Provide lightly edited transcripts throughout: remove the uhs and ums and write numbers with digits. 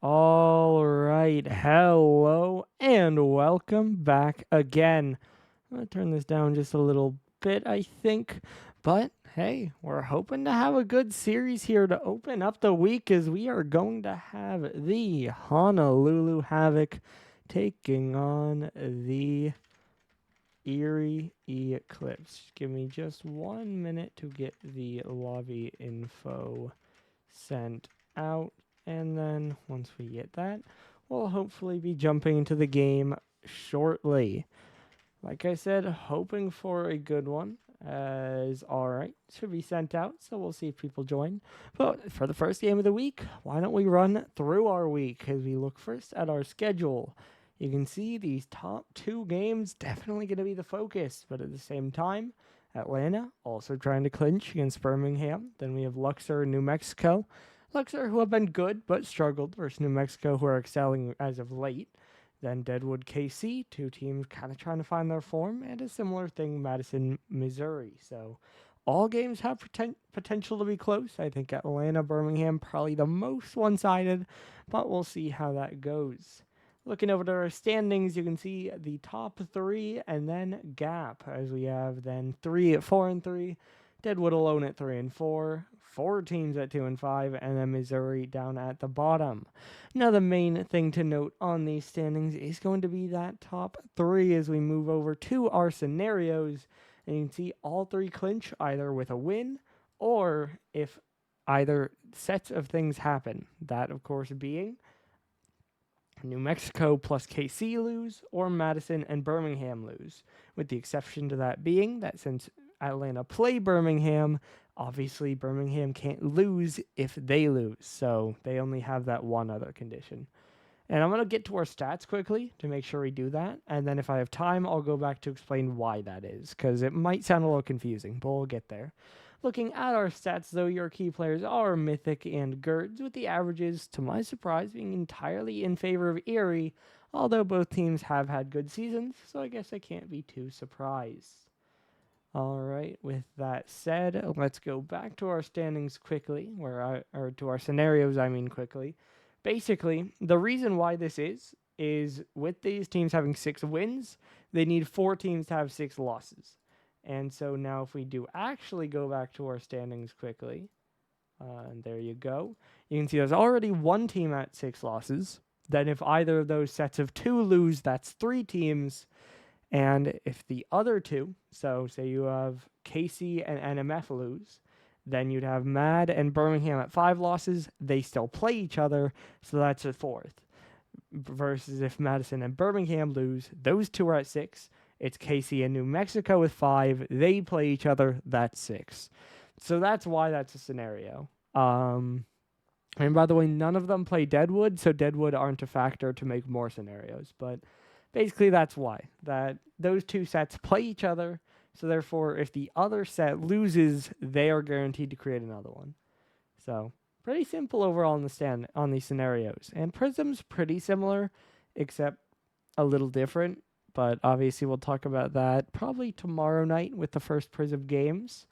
All right. Hello and welcome back again. I'm going to turn this down just a little bit, I think. But hey, we're hoping to have a good series here to open up the week as we are going to have the Honolulu Havoc taking on the Erie Eclipse. Give me just 1 minute to get the lobby info sent out. And then once we get that, we'll hopefully be jumping into the game shortly. Like I said, hoping for a good one. As all right, should be sent out, so we'll see if people join. But for the first game of the week, why don't we run through our week as we look first at our schedule? You can see these top two games definitely going to be the focus, but at the same time, Atlanta also trying to clinch against Birmingham. Then we have Luxor and New Mexico. Luxor, who have been good but struggled, versus New Mexico, who are excelling as of late. Then Deadwood, KC, two teams kind of trying to find their form, and a similar thing, Madison, Missouri. So all games have potential to be close. I think Atlanta, Birmingham, probably the most one sided, but we'll see how that goes. Looking over to our standings, you can see the top three and then gap, as we have then 3 at 4 and 3, Deadwood alone at 3 and 4, four teams at 2 and 5, and then Missouri down at the bottom. Now, the main thing to note on these standings is going to be that top three as we move over to our scenarios. And you can see all three clinch either with a win or if either sets of things happen. That, of course, being New Mexico plus KC lose or Madison and Birmingham lose, with the exception to that being that since Atlanta play Birmingham, obviously Birmingham can't lose if they lose, so they only have that one other condition. And I'm going to get to our stats quickly to make sure we do that, and then if I have time, I'll go back to explain why that is, because it might sound a little confusing, but we'll get there. Looking at our stats, though, your key players are Mythic and Gerds, with the averages, to my surprise, being entirely in favor of Erie, although both teams have had good seasons, so I guess I can't be too surprised. All right, with that said, let's go back to our standings quickly, or to our scenarios, I mean quickly. Basically, the reason why this is with these teams having 6 wins, they need 4 teams to have 6 losses. And so now if we do actually go back to our standings quickly, and there you go, you can see there's already one team at 6 losses. Then if either of those sets of 2 lose, that's 3 teams. And if the other two, so say you have KC and NMF lose, then you'd have Mad and Birmingham at 5 losses. They still play each other, so that's a fourth. Versus if Madison and Birmingham lose, those two are at 6. It's KC and New Mexico with 5. They play each other. That's 6. So that's why that's a scenario. And by the way, none of them play Deadwood, so Deadwood aren't a factor to make more scenarios. But basically, that's why. That those two sets play each other. So therefore, if the other set loses, they are guaranteed to create another one. So pretty simple overall on these scenarios. And Prism's pretty similar, except a little different. But obviously, we'll talk about that probably tomorrow night with the first Prism games.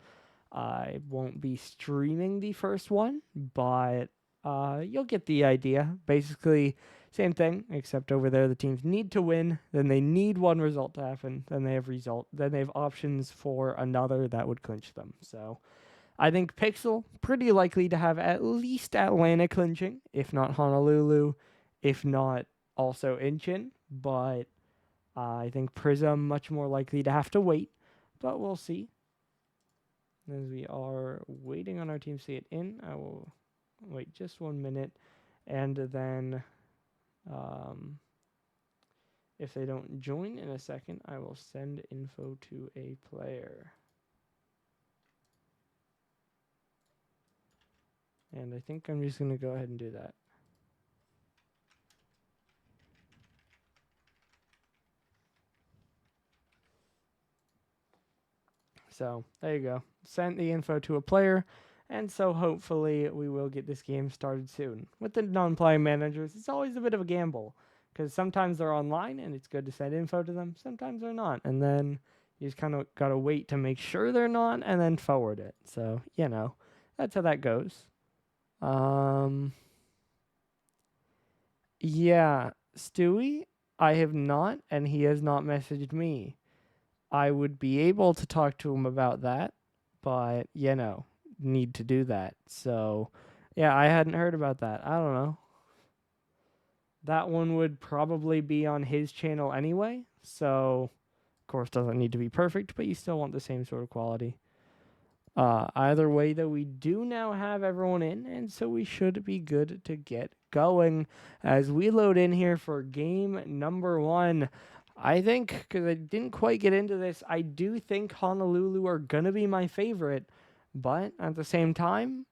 I won't be streaming the first one, but you'll get the idea. Basically, same thing, except over there the teams need to win, then they need one result to happen, then they have options for another that would clinch them. So I think Pixel pretty likely to have at least Atlanta clinching, if not Honolulu, if not also Inchin, but I think Prism much more likely to have to wait, but we'll see. As we are waiting on our team to get in, I will wait just 1 minute, and then if they don't join in a second, I will send info to a player. And I think I'm just going to go ahead and do that. So there you go. Sent the info to a player. And so hopefully we will get this game started soon. With the non-playing managers, it's always a bit of a gamble. Because sometimes they're online and it's good to send info to them. Sometimes they're not. And then you just kind of got to wait to make sure they're not and then forward it. So, that's how that goes. Yeah, Stewie, I have not, and he has not messaged me. I would be able to talk to him about that, but, need to do that. So, yeah, I hadn't heard about that. I don't know. That one would probably be on his channel anyway, so, of course, doesn't need to be perfect, but you still want the same sort of quality. Either way, though, we do now have everyone in, and so we should be good to get going as we load in here for game number 1. I think, because I didn't quite get into this, I do think Honolulu are going to be my favorite, but at the same time,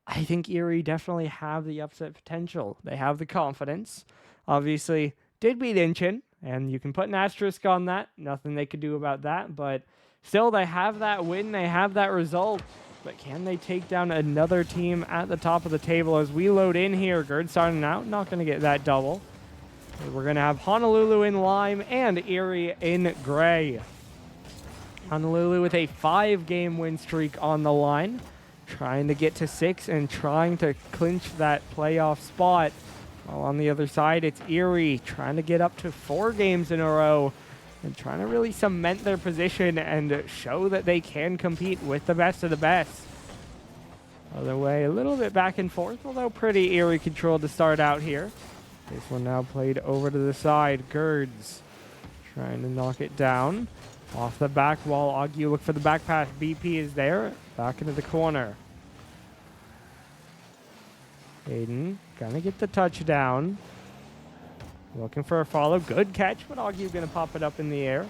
I think Erie definitely have the upset potential. They have the confidence. Obviously, did beat Inchin, and you can put an asterisk on that. Nothing they could do about that, but still, they have that win. They have that result. But can they take down another team at the top of the table as we load in here? Gerd starting out. Not going to get that double. We're going to have Honolulu in lime and Erie in gray. Honolulu with a 5-game win streak on the line. Trying to get to 6 and trying to clinch that playoff spot. While on the other side, it's Erie trying to get up to 4 games in a row and trying to really cement their position and show that they can compete with the best of the best. Other way, a little bit back and forth, although pretty Erie controlled to start out here. This one now played over to the side. Gerds trying to knock it down. Off the back wall, Augie look for the back pass. BP is there. Back into the corner. Aiden gonna get the touchdown. Looking for a follow. Good catch, but Augie gonna pop it up in the air.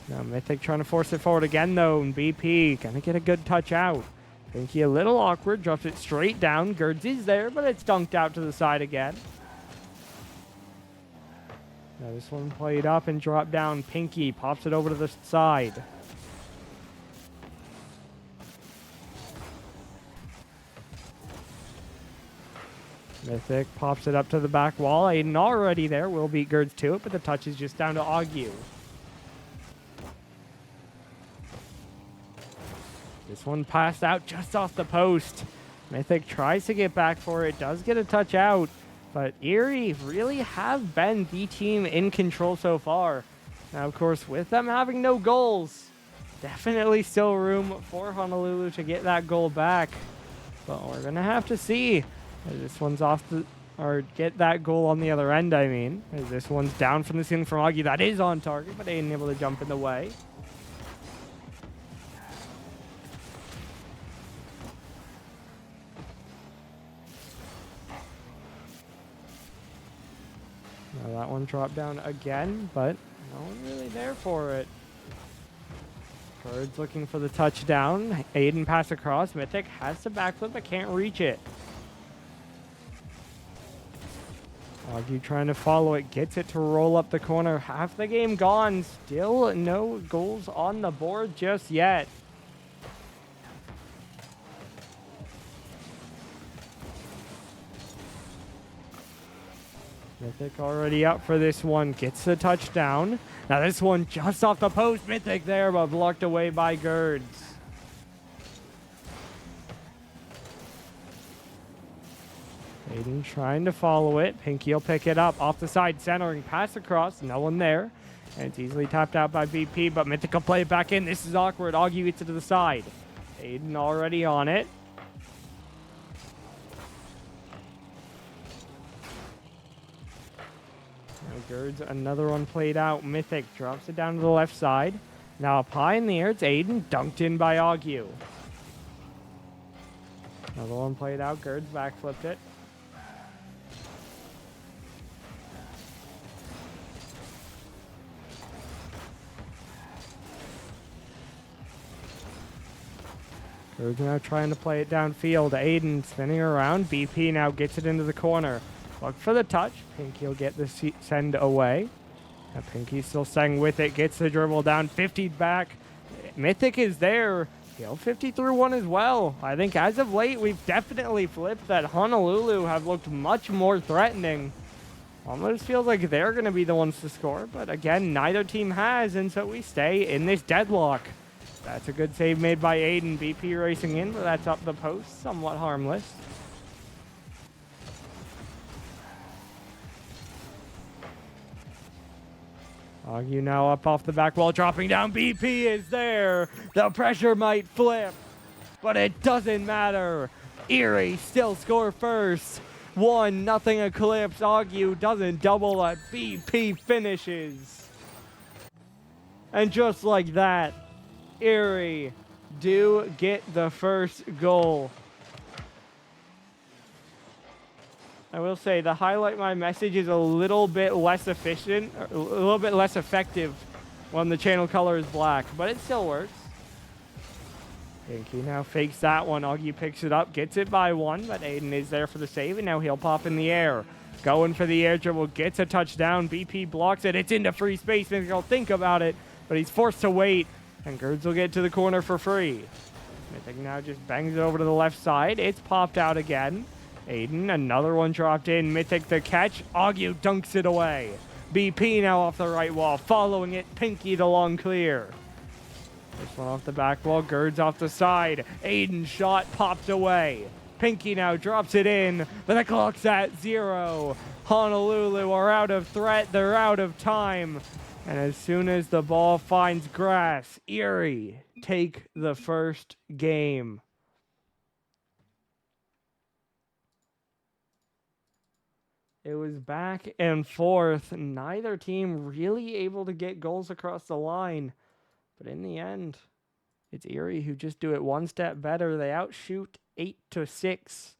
Now Mythic trying to force it forward again though, and BP gonna get a good touch out. Pinky a little awkward, drops it straight down. Gerds is there, but it's dunked out to the side again. Now this one played up and dropped down. Pinky pops it over to the side. Mythic pops it up to the back wall. Aiden already there. Will beat Gerds to it, but the touch is just down to Augie. This one passed out just off the post. Mythic tries to get back for it. Does get a touch out. But Erie really have been the team in control so far. Now, of course, with them having no goals, definitely still room for Honolulu to get that goal back. But we're going to have to see. This one's off the... Or get that goal on the other end, I mean. As this one's down from the ceiling from Augie. That is on target, but ain't able to jump in the way. Now that one dropped down again, but no one really there for it. Birds looking for the touchdown. Aiden pass across. Mythic has to backflip, but can't reach it. Augie trying to follow it. Gets it to roll up the corner. Half the game gone. Still no goals on the board just yet. Mythic already up for this one. Gets the touchdown. Now this one just off the post. Mythic there, but blocked away by Gerds. Aiden trying to follow it. Pinky will pick it up. Off the side, centering. Pass across. No one there. And it's easily tapped out by BP, but Mythic will play it back in. This is awkward. Augie gets it to the side. Aiden already on it. Gerds, another one played out. Mythic drops it down to the left side. Now up high in the air, it's Aiden, dunked in by Augie. Another one played out. Gerds backflipped it. Gerds now trying to play it downfield. Aiden spinning around. BP now gets it into the corner. Look for the touch. Pinky will get the send away. And Pinky still staying with it. Gets the dribble down. 50 back. Mythic is there. He'll 50 through one as well. I think as of late, we've definitely flipped that. Honolulu have looked much more threatening. Almost feels like they're going to be the ones to score. But again, neither team has. And so we stay in this deadlock. That's a good save made by Aiden. BP racing in, but that's up the post. Somewhat harmless. Agu now up off the back wall, dropping down. BP is there. The pressure might flip, but it doesn't matter. Erie still score first. 1-0 Eclipse. Agu doesn't double it. BP finishes. And just like that, Erie do get the first goal. I will say the highlight my message is a little bit less efficient, or a little bit less effective when the channel color is black, but it still works. Pinky now fakes that one. Agu picks it up, gets it by 1, but Aiden is there for the save, and now he'll pop in the air. Going for the air dribble, gets a touchdown. BP blocks it. It's into free space. Maybe he'll think about it, but he's forced to wait, and Gerds will get to the corner for free. Mythic now just bangs it over to the left side. It's popped out again. Aiden, another one dropped in. Mythic the catch. Agu dunks it away. BP now off the right wall. Following it, Pinky the long clear. This one off the back wall. Gerds off the side. Aiden shot popped away. Pinky now drops it in, but the clock's at 0. Honolulu are out of threat. They're out of time. And as soon as the ball finds grass, Erie take the first game. It was back and forth. Neither team really able to get goals across the line. But in the end, it's Erie who just do it one step better. They outshoot 8-6.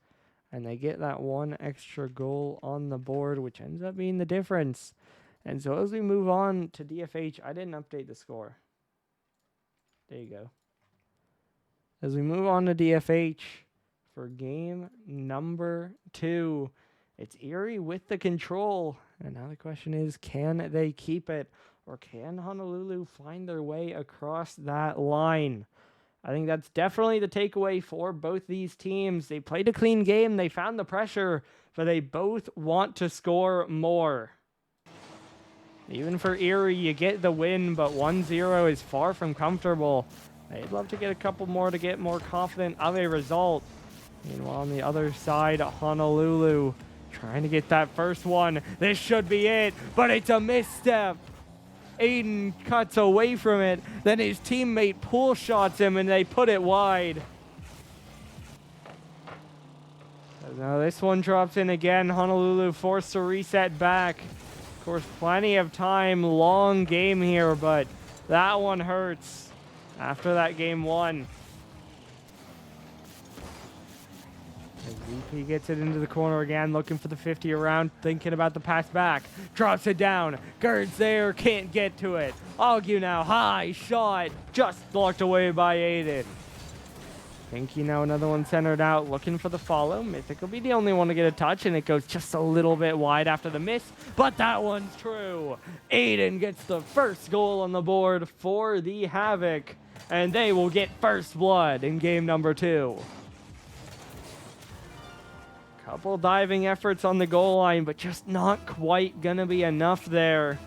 And they get that one extra goal on the board, which ends up being the difference. And so as we move on to DFH, I didn't update the score. There you go. As we move on to DFH for game number 2, it's Erie with the control. And now the question is, can they keep it? Or can Honolulu find their way across that line? I think that's definitely the takeaway for both these teams. They played a clean game. They found the pressure, but they both want to score more. Even for Erie, you get the win, but 1-0 is far from comfortable. They'd love to get a couple more to get more confident of a result. Meanwhile, on the other side, Honolulu trying to get that first one. This should be it, but it's a misstep. Aiden cuts away from it. Then his teammate pull shots him, and they put it wide. Now this one drops in again. Honolulu forced to reset back. Of course, plenty of time. Long game here, but that one hurts after that game 1. As VP gets it into the corner again, looking for the 50 around, thinking about the pass back. Drops it down. Gerds there, can't get to it. Agu now, high shot, just blocked away by Aiden. Pinky now another one centered out, looking for the follow. Mythic will be the only one to get a touch, and it goes just a little bit wide after the miss, but that one's true. Aiden gets the first goal on the board for the Havoc, and they will get first blood in game number 2. Couple diving efforts on the goal line, but just not quite gonna be enough there.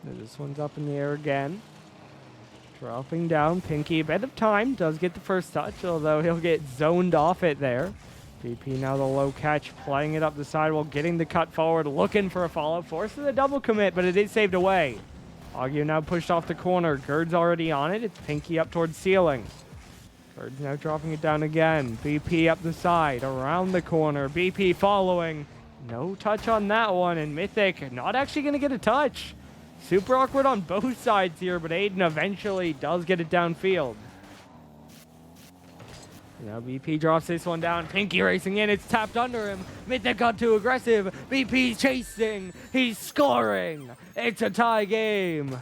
This one's up in the air again. Dropping down. Pinky, a bit of time, does get the first touch, although he'll get zoned off it there. BP now the low catch, playing it up the sidewall, getting the cut forward, looking for a follow, forces a double commit, but it is saved away. Agu now pushed off the corner. Gerds already on it. It's Pinky up towards ceiling. Gerds now dropping it down again. BP up the side, around the corner. BP following. No touch on that one, and Mythic not actually going to get a touch. Super awkward on both sides here, but Aiden eventually does get it downfield. Now BP drops this one down. Pinky racing in. It's tapped under him. Mythic got too aggressive. BP's chasing. He's scoring. It's a tie game.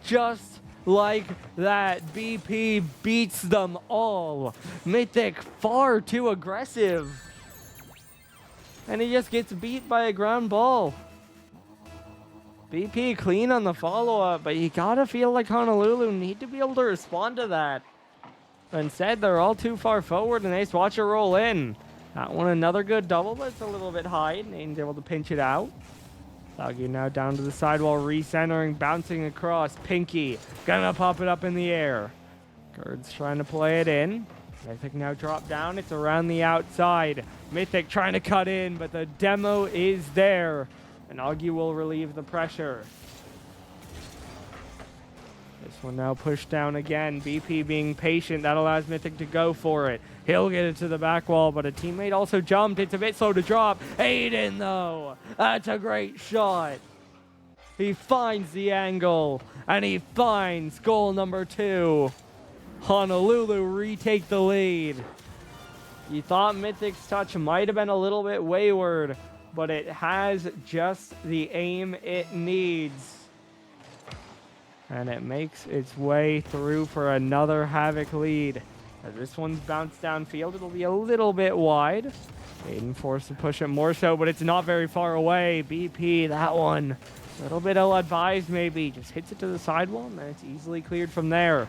Just like that, BP beats them all. Mythic far too aggressive. And he just gets beat by a ground ball. BP clean on the follow-up, but you gotta feel like Honolulu need to be able to respond to that. But instead, they're all too far forward, and they just watch it roll in. That one, another good double, but it's a little bit high, and Aiden's able to pinch it out. Agu now down to the sidewall, recentering, bouncing across. Pinky gonna pop it up in the air. Gerds trying to play it in. Mythic now dropped down. It's around the outside. Mythic trying to cut in, but the demo is there. And Augie will relieve the pressure. This one now pushed down again. BP being patient. That allows Mythic to go for it. He'll get it to the back wall, but a teammate also jumped. It's a bit slow to drop. Aiden, though. That's a great shot. He finds the angle, and he finds goal number 2. Honolulu retake the lead. You thought Mythic's touch might have been a little bit wayward, but it has just the aim it needs. And it makes its way through for another Havoc lead. As this one's bounced downfield, it'll be a little bit wide. Aiden forced to push it more so, but it's not very far away. BP, that one, a little bit ill-advised maybe. Just hits it to the sidewall, and then it's easily cleared from there.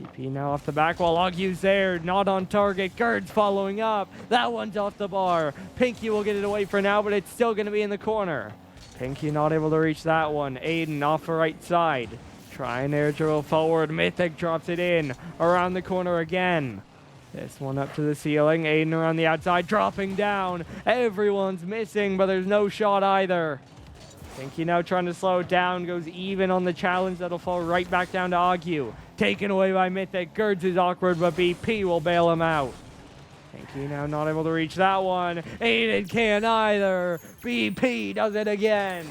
BP now off the back wall. Agu's there, not on target. Gerd's following up. That one's off the bar. Pinky will get it away for now, but it's still going to be in the corner. Pinky not able to reach that one. Aiden off the right side. Try and air dribble forward. Mythic drops it in. Around the corner again. This one up to the ceiling. Aiden around the outside, dropping down. Everyone's missing, but there's no shot either. Pinky now trying to slow it down. Goes even on the challenge. That'll fall right back down to Agu. Taken away by Mythic. Gerds is awkward, but BP will bail him out. Pinky now not able to reach that one. Aiden can't either. BP does it again.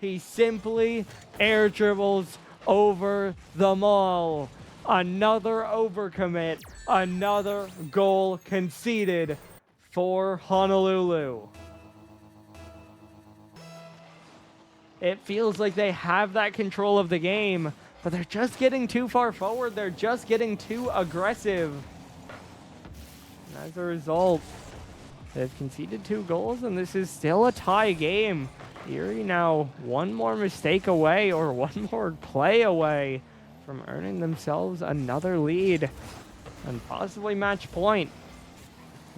He simply air dribbles over the maul. Another overcommit. Another goal conceded for Honolulu. It feels like they have that control of the game, but they're just getting too far forward. They're just getting too aggressive. And as a result, they've conceded 2 goals, and this is still a tie game. Erie now one more mistake away, or one more play away, from earning themselves another lead and possibly match point.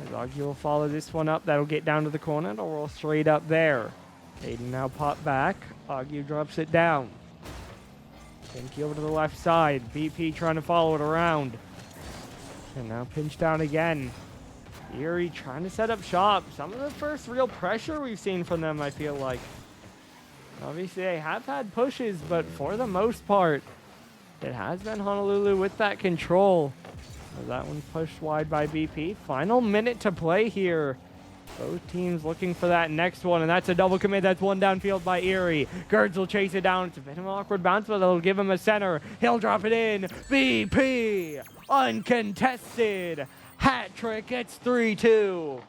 As Augie will follow this one up, that'll get down to the corner. It'll roll straight up there. Aiden now pop back. Augie drops it down. Pinky over to the left side. BP trying to follow it around. And now pinch down again. Erie trying to set up shop. Some of the first real pressure we've seen from them, I feel like. Obviously, they have had pushes, but for the most part, it has been Honolulu with that control. That one's pushed wide by BP. Final minute to play here. Both teams looking for that next one, and that's a double commit. That's one downfield by Erie. Gerds will chase it down. It's a bit of an awkward bounce, but it'll give him a center. He'll drop it in. BP, uncontested. Hat trick, it's 3-2.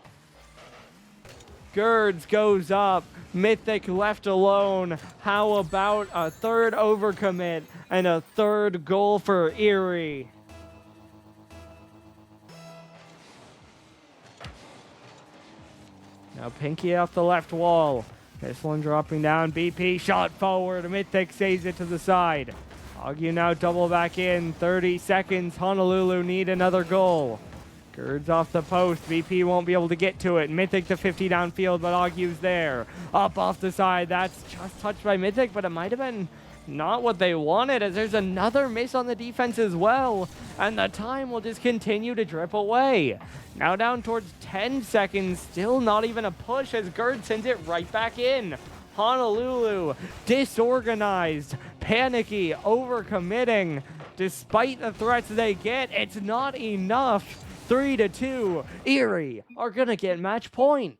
Gerds goes up. Mythic left alone. How about a third overcommit and a third goal for Erie? Now Pinky off the left wall. This one dropping down. BP shot forward. Mythic saves it to the side. Augie now double back in. 30 seconds. Honolulu need another goal. Gerds off the post. BP won't be able to get to it. Mythic to 50 downfield, but Agu's there. Up off the side. That's just touched by Mythic, but it might have been not what they wanted, as there's another miss on the defense as well. And the time will just continue to drip away. Now down towards 10 seconds. Still not even a push as Gerds sends it right back in. Honolulu disorganized, panicky, overcommitting. Despite the threats they get, it's not enough. 3-2. Erie are going to get match point.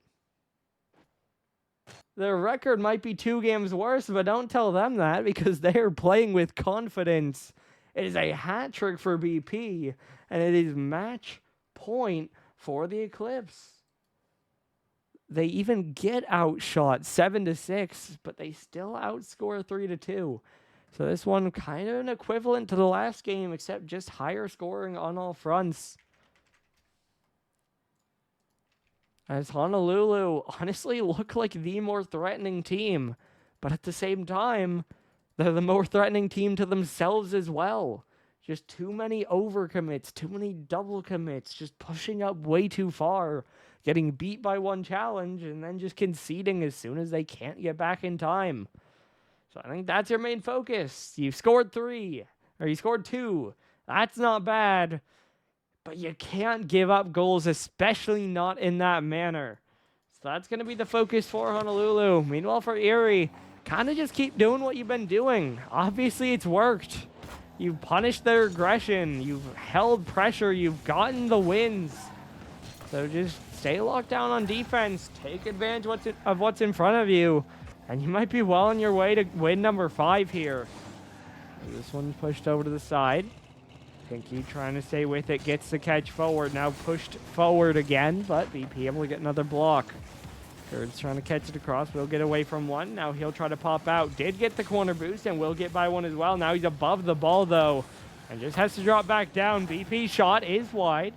Their record might be 2 games worse, but don't tell them that, because they are playing with confidence. It is a hat trick for BP, and it is match point for the Eclipse. They even get outshot 7-6, but they still outscore 3-2. So this one kind of an equivalent to the last game, except just higher scoring on all fronts. As Honolulu honestly look like the more threatening team, but at the same time, they're the more threatening team to themselves as well. Just too many overcommits, too many double commits, just pushing up way too far, getting beat by one challenge, and then just conceding as soon as they can't get back in time. So I think that's your main focus. You've scored 3, or you scored 2. That's not bad. But you can't give up goals, especially not in that manner. So that's going to be the focus for Honolulu. Meanwhile, for Erie, kind of just keep doing what you've been doing. Obviously, it's worked. You've punished their aggression. You've held pressure. You've gotten the wins. So just stay locked down on defense. Take advantage of what's in front of you. And you might be well on your way to win number 5 here. This one's pushed over to the side. Pinky trying to stay with it. Gets the catch forward. Now pushed forward again. But BP able to get another block. Gerd's trying to catch it across. Will get away from one. Now he'll try to pop out. Did get the corner boost and will get by one as well. Now he's above the ball though. And just has to drop back down. BP shot is wide.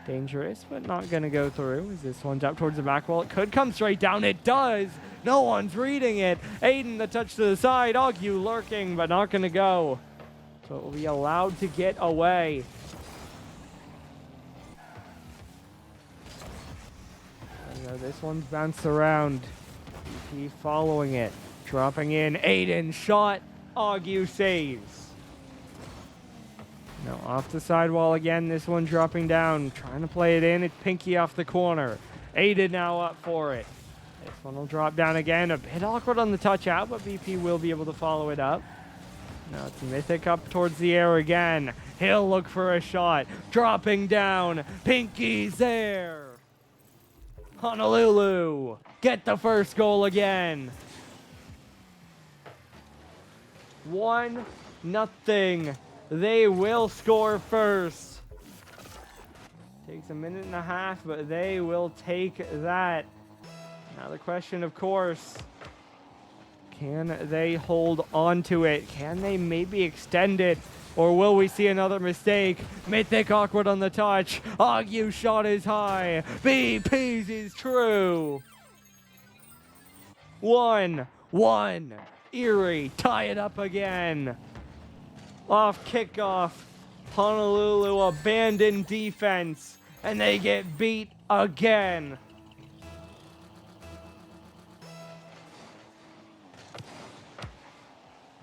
Dangerous, but not going to go through. As this one's up towards the back wall. It could come straight down. It does. No one's reading it. Aiden, the touch to the side. Augie lurking, but not going to go. So it will be allowed to get away. This one's bounced around. BP following it. Dropping in. Aiden shot. Augie saves. Now off the sidewall again. This one dropping down. Trying to play it in. It's Pinky off the corner. Aiden now up for it. This one will drop down again. A bit awkward on the touch out, but BP will be able to follow it up. Now it's Mythic up towards the air again. He'll look for a shot. Dropping down. Pinky's there. Honolulu get the first goal again. 1-0. They will score first. Takes a minute and a half, but they will take that. Now the question, of course, can they hold on to it? Can they maybe extend it? Or will we see another mistake? Mythic awkward on the touch. Augie shot is high. BP's is true. 1-1. Erie tie it up again. Off kickoff. Honolulu abandoned defense. And they get beat again.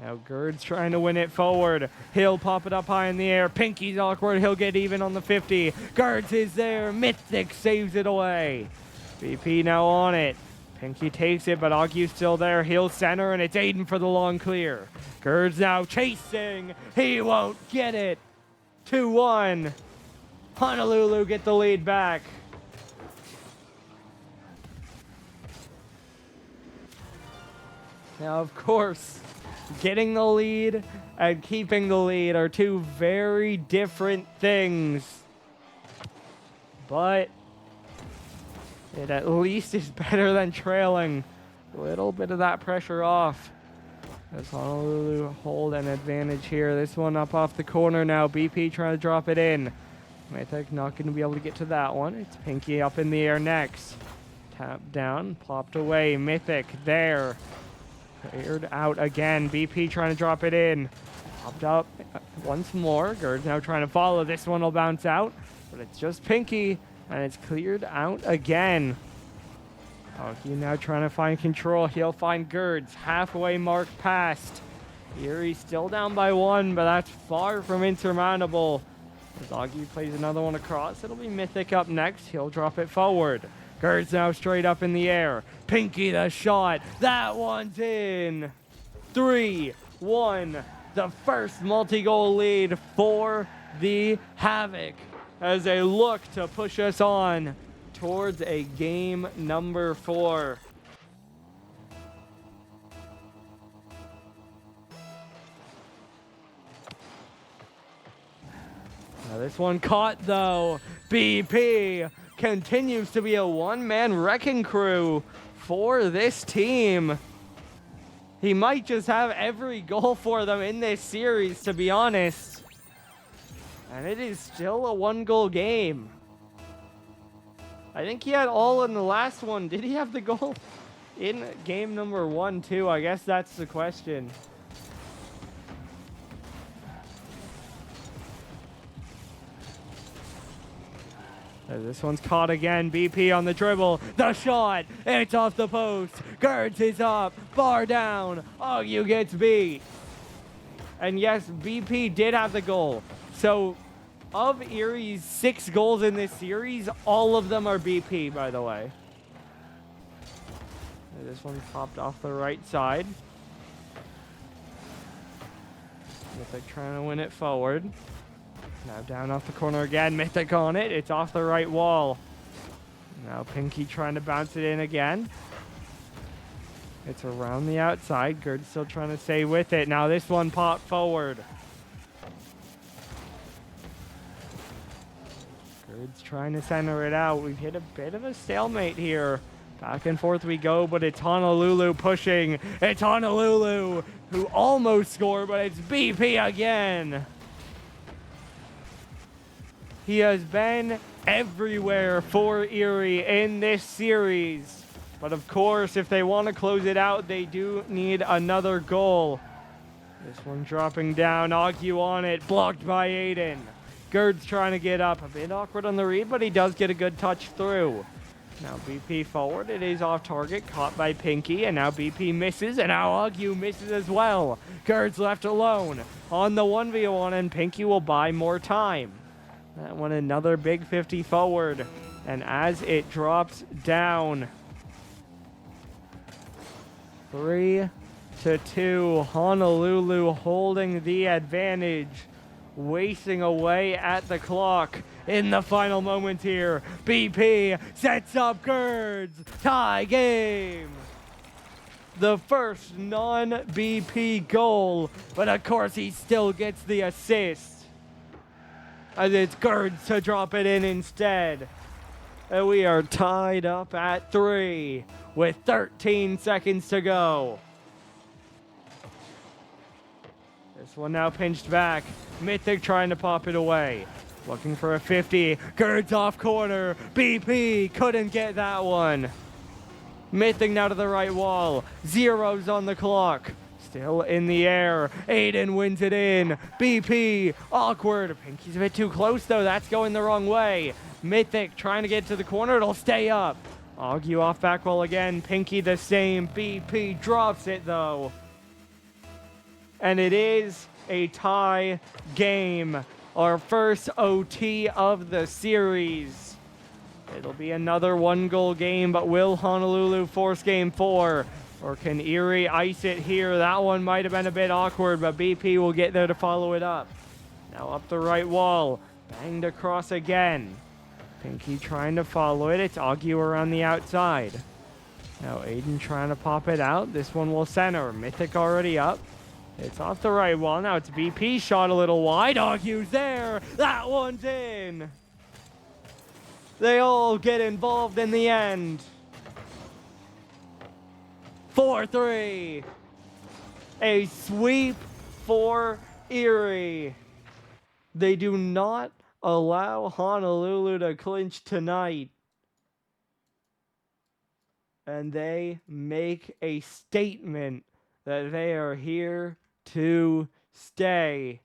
Now Gerd's trying to win it forward. He'll pop it up high in the air. Pinky's awkward. He'll get even on the 50. Gerd's is there. Mythic saves it away. BP now on it. Pinky takes it, but Augie's still there. He'll center, and it's Aiden for the long clear. Gerd's now chasing. He won't get it. 2-1. Honolulu get the lead back. Now, of course, getting the lead and keeping the lead are two very different things. But it at least is better than trailing. A little bit of that pressure off. As Honolulu hold an advantage here. This one up off the corner now. BP trying to drop it in. Mythic not going to be able to get to that one. It's Pinky up in the air next. Tap down, plopped away. Mythic there. Cleared out again. BP trying to drop it in. Popped up once more. Gerd's now trying to follow. This one will bounce out, but it's just Pinky, and it's cleared out again. Augie now trying to find control. He'll find Gerd's halfway mark past. Erie still down by 1, but that's far from insurmountable. As Augie plays another one across, it'll be Mythic up next. He'll drop it forward. Gerd's now straight up in the air. Pinky the shot. That one's in. 3-1. The first multi-goal lead for the Havoc as they look to push us on towards a game number 4. Now this one caught though. BP continues to be a one-man wrecking crew for this team. He might just have every goal for them in this series, to be honest. And it is still a 1-goal game. I think he had all in the last one. Did he have the goal in game number 1 too? I guess that's the question. This one's caught again. BP on the dribble. The shot. It's off the post. Gerd's is up. Bar down. Augie gets beat. And yes, BP did have the goal. So of Erie's 6 goals in this series, all of them are BP, by the way. This one popped off the right side. Mythic trying to win it forward. Now down off the corner again. Mythic on it. It's off the right wall. Now Pinky trying to bounce it in again. It's around the outside. Gerd's still trying to stay with it. Now this one popped forward. Gerd's trying to center it out. We've hit a bit of a stalemate here. Back and forth we go, but it's Honolulu pushing. It's Honolulu who almost scored, but it's BP again. He has been everywhere for Erie in this series. But of course, if they want to close it out, they do need another goal. This one dropping down. Agu on it. Blocked by Aiden. Gerd's trying to get up. A bit awkward on the read, but he does get a good touch through. Now BP forward. It is off target. Caught by Pinky. And now BP misses. And now Agu misses as well. Gerd's left alone on the 1v1. And Pinky will buy more time. That one another big 50 forward. And as it drops down, 3-2, Honolulu holding the advantage, wasting away at the clock in the final moment here. BP sets up Gerd's tie game. The first non-BP goal, but of course he still gets the assist, as it's Gerd's to drop it in instead. And we are tied up at 3 with 13 seconds to go. This one now pinched back. Mythic trying to pop it away. Looking for a 50. Gerd's off corner. BP couldn't get that one. Mythic now to the right wall. Zeros on the clock. Still in the air. Aiden wins it in. BP awkward. Pinky's a bit too close though. That's going the wrong way. Mythic trying to get to the corner. It'll stay up. Agu off back wall again. Pinky the same. BP drops it though. And it is a tie game. Our first OT of the series. It'll be another 1-goal game, but will Honolulu force game 4? Or can Erie ice it here? That one might have been a bit awkward, but BP will get there to follow it up. Now up the right wall. Banged across again. Pinky trying to follow it. It's Agu around the outside. Now Aiden trying to pop it out. This one will center. Mythic already up. It's off the right wall. Now it's BP shot a little wide. Agu's there. That one's in. They all get involved in the end. 4-3. A sweep for Erie. They do not allow Honolulu to clinch tonight. And they make a statement that they are here to stay.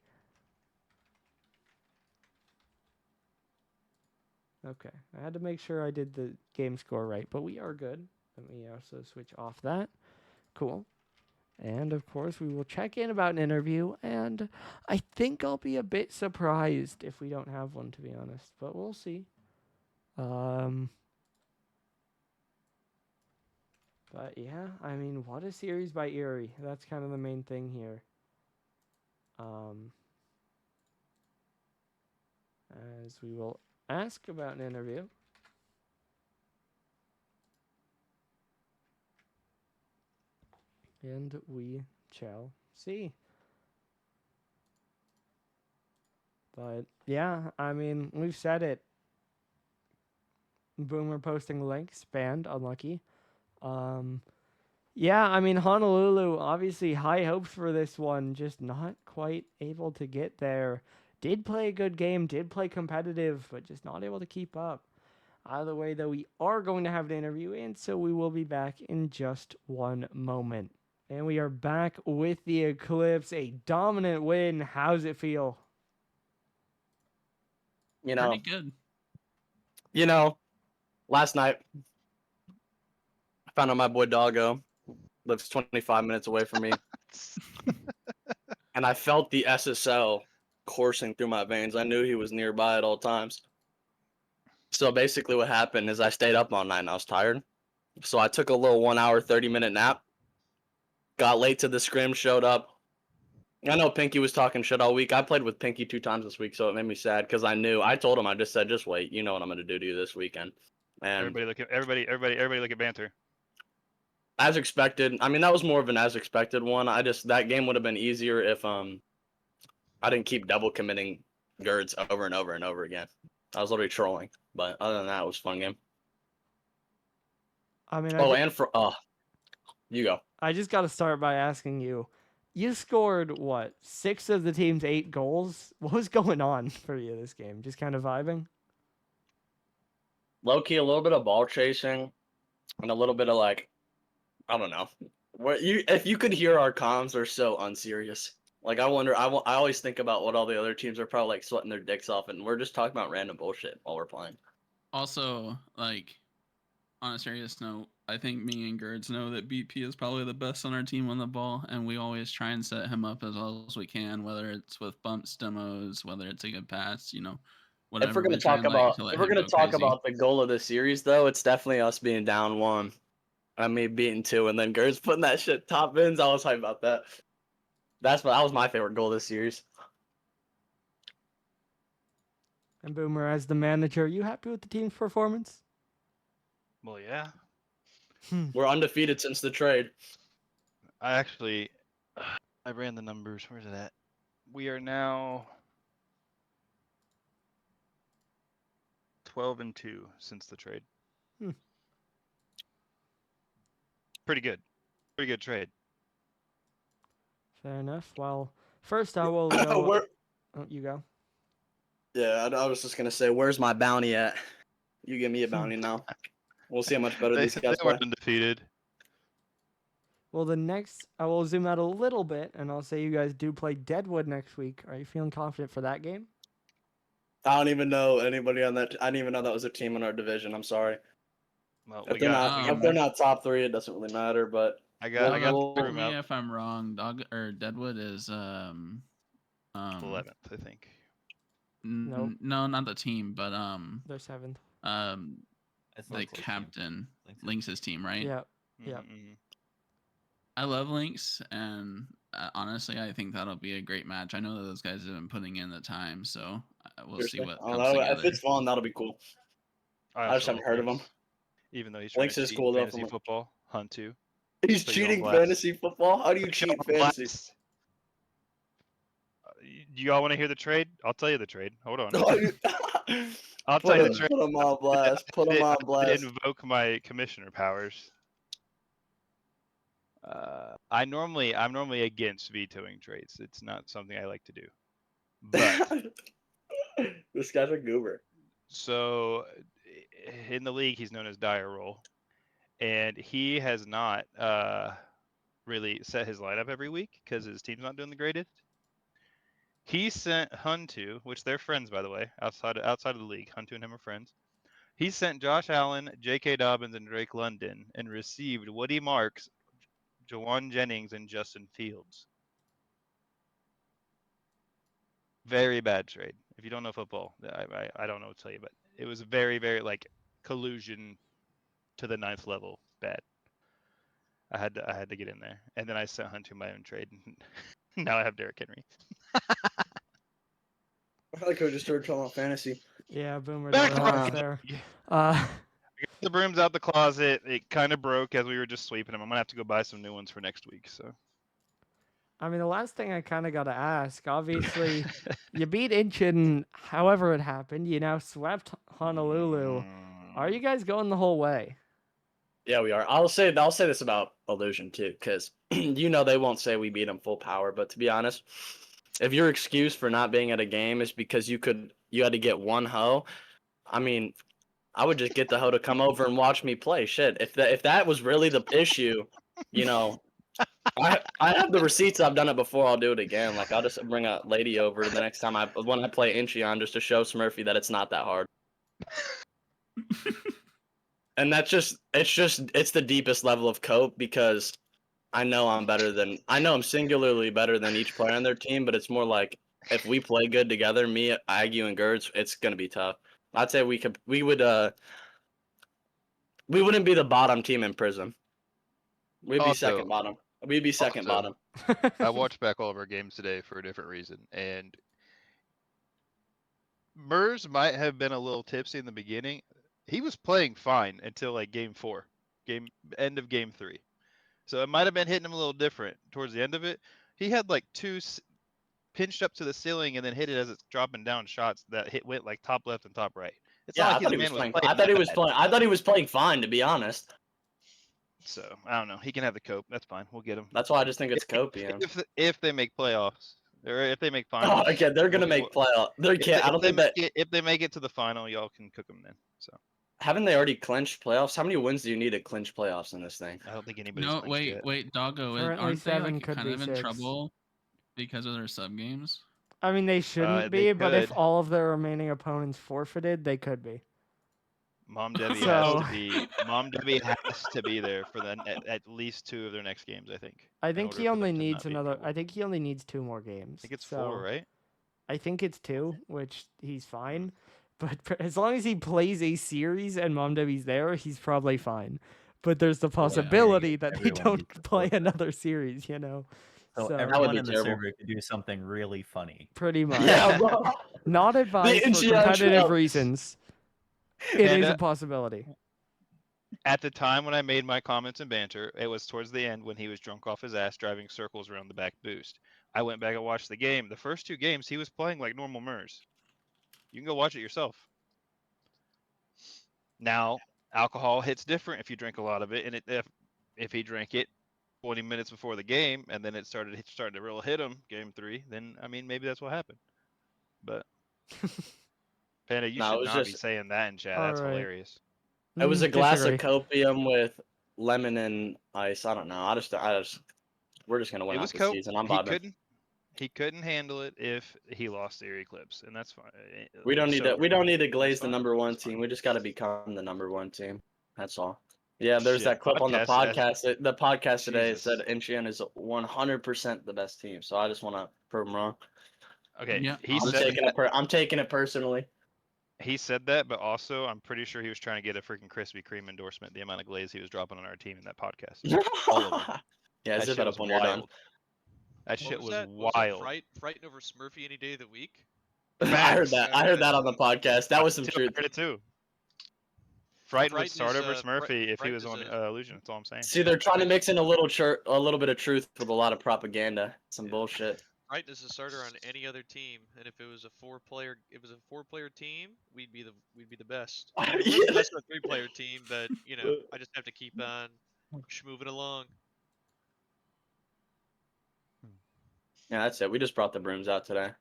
Okay, I had to make sure I did the game score right, but we are good. Let me also switch off that. Cool. And of course, we will check in about an interview, and I think I'll be a bit surprised if we don't have one, to be honest, but we'll see. But yeah, I mean, what a series by Erie. That's kind of the main thing here. As we will ask about an interview. And we shall see. But yeah, I mean, we've said it. Boomer posting links, banned, unlucky. Yeah, I mean, Honolulu, obviously high hopes for this one, just not quite able to get there. Did play a good game, did play competitive, but just not able to keep up. Either way, though, we are going to have an interview, and so we will be back in just one moment. And we are back with the Eclipse, a dominant win. How's it feel? You know, pretty good. You know, last night I found out my boy Doggo lives 25 minutes away from me. and I felt the SSL coursing through my veins. I knew he was nearby at all times. So basically what happened is I stayed up all night and I was tired. So I took a little 1 hour, 30-minute nap. Got late to the scrim, showed up. I know Pinky was talking shit all week. I played with Pinky 2 times this week, so it made me sad because I knew. I told him, I just said, just wait. You know what I'm going to do to you this weekend. And everybody look at banter. as expected, I mean, that was more of an as expected one. That game would have been easier if I didn't keep double committing girds over and over and over again. I was literally trolling, but other than that, it was a fun game. I mean, you go. I just got to start by asking you. You scored what? 6 of the team's 8 goals. What was going on for you this game? Just kind of vibing. Low key, a little bit of ball chasing, and a little bit of like, I don't know. If you could hear our comms, they're so unserious. Like I wonder, I always think about what all the other teams are probably like sweating their dicks off, and we're just talking about random bullshit while we're playing. Also, like, on a serious note, I think me and Gerds know that BP is probably the best on our team on the ball, and we always try and set him up as well as we can, whether it's with bumps, demos, whether it's a good pass, whatever. If we're gonna talk about the goal of the series, though, it's definitely us being down 1. I mean, beating 2, and then Gerds putting that shit top bins. I was hyped about that. That was my favorite goal this series. And Boomer, as the manager, are you happy with the team's performance? Well, yeah. We're undefeated since the trade. I ran the numbers. Where's it at? We are now 12-2 since the trade. Pretty good. Pretty good trade. Fair enough. Well, first I will go. You go. Yeah, I was just gonna say, where's my bounty at? You give me a bounty now. We'll see how much better these guys play. They were undefeated. Well, I will zoom out a little bit, and I'll say you guys do play Deadwood next week. Are you feeling confident for that game? I don't even know anybody on that. I didn't even know that was a team in our division. I'm sorry. Well, if they're not top 3, it doesn't really matter. But I got correct me if I'm wrong. Deadwood is 11th, I think. No, not the team, but they're 7th. The captain, Lynx's team, right? Yeah. Mm-hmm. I love Lynx, and honestly, I think that'll be a great match. I know that those guys have been putting in the time, so we'll see what comes together. If it's fun, that'll be cool. I just haven't heard of him. Even though he's trying to cheat fantasy football, Hunt too. He's cheating fantasy football? How do you cheat fantasy? You all want to hear the trade? I'll tell you the trade. Hold on. I'll tell you the trade. Put him on blast. Put him on blast. I invoke my commissioner powers. I'm normally against vetoing trades. It's not something I like to do. But this guy's a goober. So in the league, he's known as Dire Roll, and he has not really set his lineup every week because his team's not doing the greatest. He sent Huntu, which they're friends, by the way, outside of the league. Huntu and him are friends. He sent Josh Allen, J.K. Dobbins, and Drake London, and received Woody Marks, Jawan Jennings, and Justin Fields. Very bad trade. If you don't know football, I don't know what to tell you, but it was very, very collusion to the 9th level bad. I had to get in there, and then I sent Huntu my own trade. Now I have Derrick Henry. I like how we just started talking about fantasy. Yeah, Boomer. There. I got the brooms out the closet. It kind of broke as we were just sweeping them. I'm gonna have to go buy some new ones for next week. So. I mean, the last thing I kind of got to ask, obviously, you beat Incheon, however it happened. You now swept Honolulu. Are you guys going the whole way? Yeah, we are. I'll say this about Illusion too, because they won't say we beat them full power. But to be honest, if your excuse for not being at a game is because you had to get one hoe, I mean, I would just get the hoe to come over and watch me play. Shit, if that was really the issue, I have the receipts. I've done it before. I'll do it again. Like I'll just bring a lady over the next time when I play Incheon just to show Smurfy that it's not that hard. And it's the deepest level of cope because I know I'm singularly better than each player on their team, but it's more like if we play good together, me, Agu, and Gertz, it's gonna be tough. I'd say we wouldn't be the bottom team in Prism. We'd be Also- second bottom. We'd be second also- bottom. I watched back all of our games today for a different reason, and Mers might have been a little tipsy in the beginning. He was playing fine until like game 4, end of game 3. So it might have been hitting him a little different towards the end of it. He had like two pinched up to the ceiling and then hit it as it's dropping down shots that went like top left and top right. It's Yeah, not I like thought the he was man was playing. playing. I thought he was playing fine, to be honest. So I don't know. He can have the cope. That's fine. We'll get him. That's why I just think it's copium. If they make playoffs or if they make Oh, finals. okay, they're gonna make playoff. They can't. I don't think that. If they make it to the final, y'all can cook them then. So Haven't they already clinched playoffs? How many wins do you need to clinch playoffs in this thing? I don't think anybody's. No, clinched yet. wait, Doggo. Currently Aren't they 7, like could kind be of in 6. trouble because of their sub games? I mean, they shouldn't they be, but if could. all of their remaining opponents forfeited, they could be. Mom Debbie So- has to be there for at least 2 of their next games. I think. I in think order he for only them to needs not be in another. trouble. I think he only needs 2 more games. I think it's so 4, right? I think it's 2, which he's fine. But as long as he plays a series and Mom Debbie's there, he's probably fine. But there's the possibility that they everyone don't needs to play play. another series, you know. So So- everyone be in the terrible. server could do something really funny. Pretty much. Yeah, bro. Not advised for NCR competitive show. reasons. It And, is a possibility. At the time when I made my comments and banter, it was towards the end when he was drunk off his ass driving circles around the back boost. I went back and watched the game. The first 2 games, he was playing like normal Mers. You can go watch it yourself. Now, alcohol hits different if you drink a lot of it, and if he drank it 20 minutes before the game and then it started to really hit him game 3, then I mean maybe that's what happened. But Panda, you No, it should was not be just- saying that in chat. That's Alright. hilarious. It was a glass Disagree. of copium with lemon and ice. I don't know. We're just gonna win It out was the cope. season. I'm He bobbing. couldn't handle it if he lost the Erie Eclipse, and that's fine. We don't need to. We don't need to glaze the fine. number 1 That's fine. team. We just got to become the number 1 team. That's all. Yeah, there's Shit, that clip on the podcast podcast. The podcast today Jesus. said Incheon is 100% the best team. So I just want to prove him wrong. Okay, Yeah, he I'm said taking it. I'm taking it personally. he said that, but also I'm pretty sure he was trying to get a freaking Krispy Kreme endorsement. The amount of glaze he was dropping on our team in that podcast. All of them. Yeah, That zip shit it was up when you're done. wild. That shit was that? wild. Was it Frighten over Smurfy any day of the week? I heard Facts. that. I heard that on the podcast. That was some I truth. heard it too. Frighten would Frighten start is, over Smurfy if he Frighten was is on a- Illusion. That's all I'm saying. See, they're trying to mix in a little bit of truth with a lot of propaganda. Some bullshit. Frighten is a starter on any other team, and if it was a 4-player team, we'd be the best. We're the best on a 3-player team, but I just have to keep on moving along. Yeah, that's it. We just brought the brooms out today.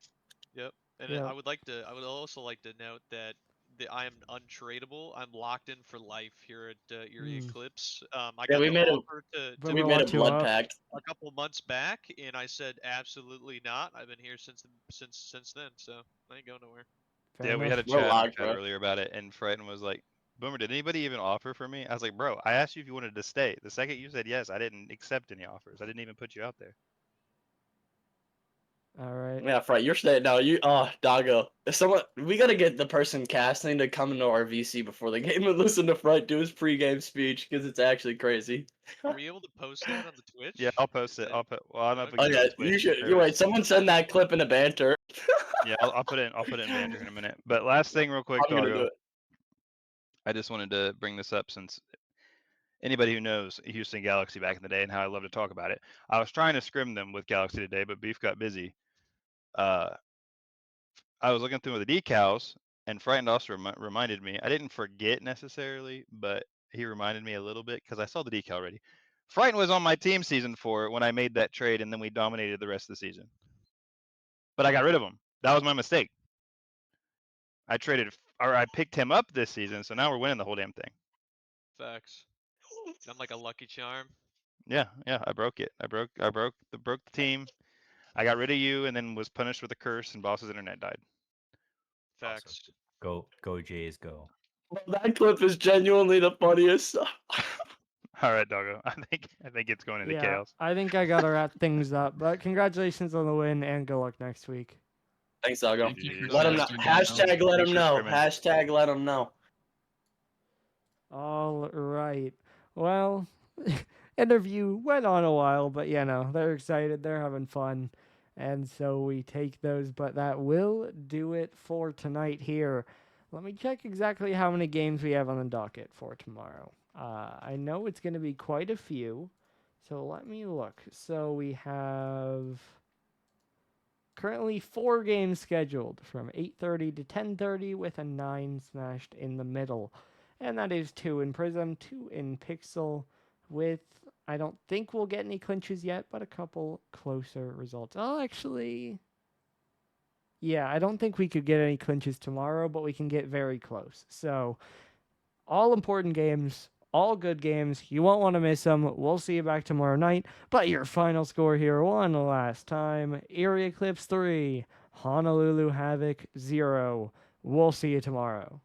And Yeah. I would also like to note that I am untradeable. I'm locked in for life here at Erie Eclipse. I got we the made a- offer to But We we'll made a lock you blood up. pact. a couple months back, and I said absolutely not. I've been here since then, so I ain't going nowhere. Fair Yeah, we enough. had a We're chat, in our locked, chat bro. earlier about it, and Frighten was like, Boomer, did anybody even offer for me? I was like, bro, I asked you if you wanted to stay. The second you said yes, I didn't accept any offers. I didn't even put you out there. All right. Yeah, right. You're staying. No, Doggo. If we gotta get the person casting to come into our VC before the game and listen to Fright do his pregame speech because it's actually crazy. Are we able to post that on the Twitch? Yeah, I'll post it. Well, I don't know if we Oh can do yeah, it on Twitch you should. or- You're right. Someone send that clip in a banter. Yeah, I'll put it in banter in a minute. But last thing, real quick, I'm gonna do Doggo. it. I just wanted to bring this up since anybody who knows Houston Galaxy back in the day and how I love to talk about it. I was trying to scrim them with Galaxy today, but Beef got busy. I was looking through the decals, and Frightened also reminded me. I didn't forget necessarily, but he reminded me a little bit because I saw the decal already. Frightened was on my team season 4 when I made that trade, and then we dominated the rest of the season. But I got rid of him. That was my mistake. I picked him up this season, so now we're winning the whole damn thing. Facts. I'm like a lucky charm. Yeah, I broke it. I broke the team. I got rid of you, and then was punished with a curse, and Boss's internet died. Facts. Go Jays, go. That clip is genuinely the funniest. All right, doggo. I think it's going into Yeah, chaos. I think I gotta wrap things up. But congratulations on the win and good luck next week. Thanks, Doggo. Thank you for GG's. Let him know. suggesting, Hashtag let Thanks him for know. scrimming. Hashtag let him know. All right. Well, interview went on a while, but they're excited, they're having fun, and so we take those. But that will do it for tonight here. Let me check exactly how many games we have on the docket for tomorrow. I know it's going to be quite a few, so let me look. So we have currently 4 games scheduled from 8:30 to 10:30 with a 9 smashed in the middle. And that is 2 in Prism, 2 in Pixel with, I don't think we'll get any clinches yet, but a couple closer results. Oh, actually, yeah, I don't think we could get any clinches tomorrow, but we can get very close. So, all important games, all good games. You won't want to miss them. We'll see you back tomorrow night. But your final score here one last time, Erie Eclipse 3, Honolulu Havoc 0. We'll see you tomorrow.